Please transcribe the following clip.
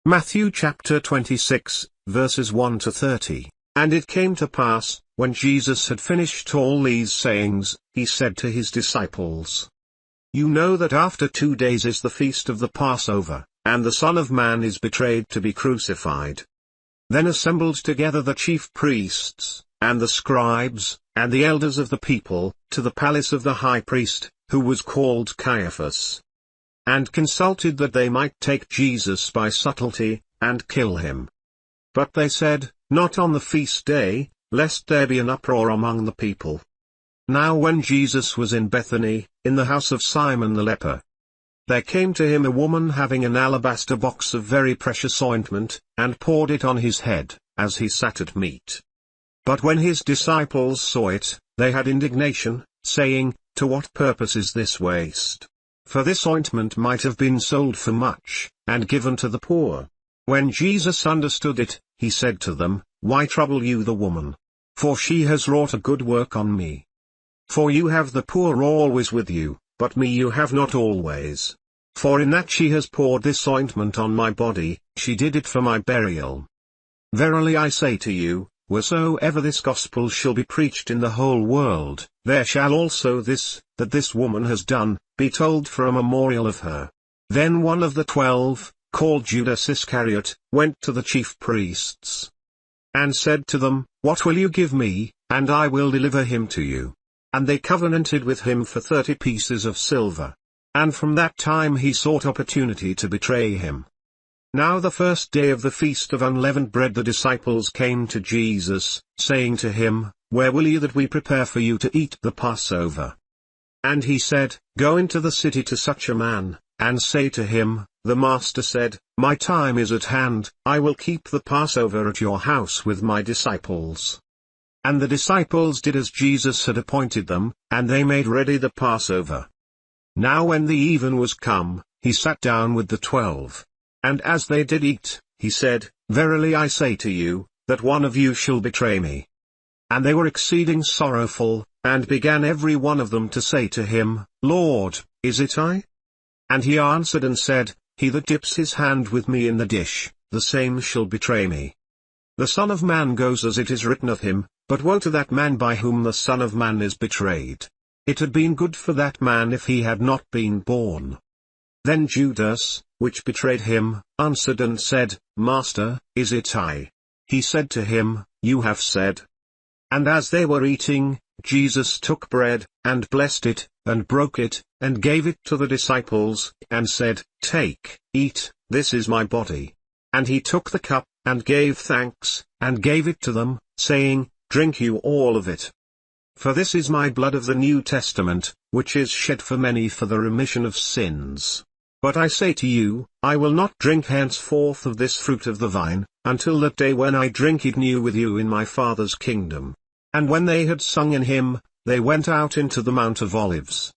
Matthew chapter 26, verses 1 to 30. And it came to pass, when Jesus had finished all these sayings, he said to his disciples, You know that after 2 days is the feast of the Passover, and the Son of Man is betrayed to be crucified. Then assembled together the chief priests, and the scribes, and the elders of the people, to the palace of the high priest, who was called Caiaphas, and consulted that they might take Jesus by subtlety, and kill him. But they said, Not on the feast day, lest there be an uproar among the people. Now when Jesus was in Bethany, in the house of Simon the leper, there came to him a woman having an alabaster box of very precious ointment, and poured it on his head, as he sat at meat. But when his disciples saw it, they had indignation, saying, To what purpose is this waste? For this ointment might have been sold for much, and given to the poor. When Jesus understood it, he said to them, Why trouble you the woman? For she has wrought a good work on me. For you have the poor always with you, but me you have not always. For in that she has poured this ointment on my body, she did it for my burial. Verily I say to you, wheresoever this gospel shall be preached in the whole world, there shall also this, that this woman has done, be told for a memorial of her. Then one of the 12, called Judas Iscariot, went to the chief priests, and said to them, What will you give me, and I will deliver him to you? And they covenanted with him for 30 pieces of silver. And from that time he sought opportunity to betray him. Now the first day of the feast of unleavened bread the disciples came to Jesus, saying to him, Where will ye that we prepare for you to eat the Passover? And he said, Go into the city to such a man, and say to him, The Master said, My time is at hand, I will keep the Passover at your house with my disciples. And the disciples did as Jesus had appointed them, and they made ready the Passover. Now when the even was come, he sat down with the 12. And as they did eat, he said, Verily I say to you, that one of you shall betray me. And they were exceeding sorrowful, and began every one of them to say to him, Lord, is it I? And he answered and said, He that dips his hand with me in the dish, the same shall betray me. The Son of Man goes as it is written of him, but woe to that man by whom the Son of Man is betrayed. It had been good for that man if he had not been born. Then Judas, which betrayed him, answered and said, Master, is it I? He said to him, You have said. And as they were eating, Jesus took bread, and blessed it, and broke it, and gave it to the disciples, and said, Take, eat, this is my body. And he took the cup, and gave thanks, and gave it to them, saying, Drink you all of it. For this is my blood of the New Testament, which is shed for many for the remission of sins. But I say to you, I will not drink henceforth of this fruit of the vine, until that day when I drink it new with you in my Father's kingdom. And when they had sung an hymn, they went out into the Mount of Olives.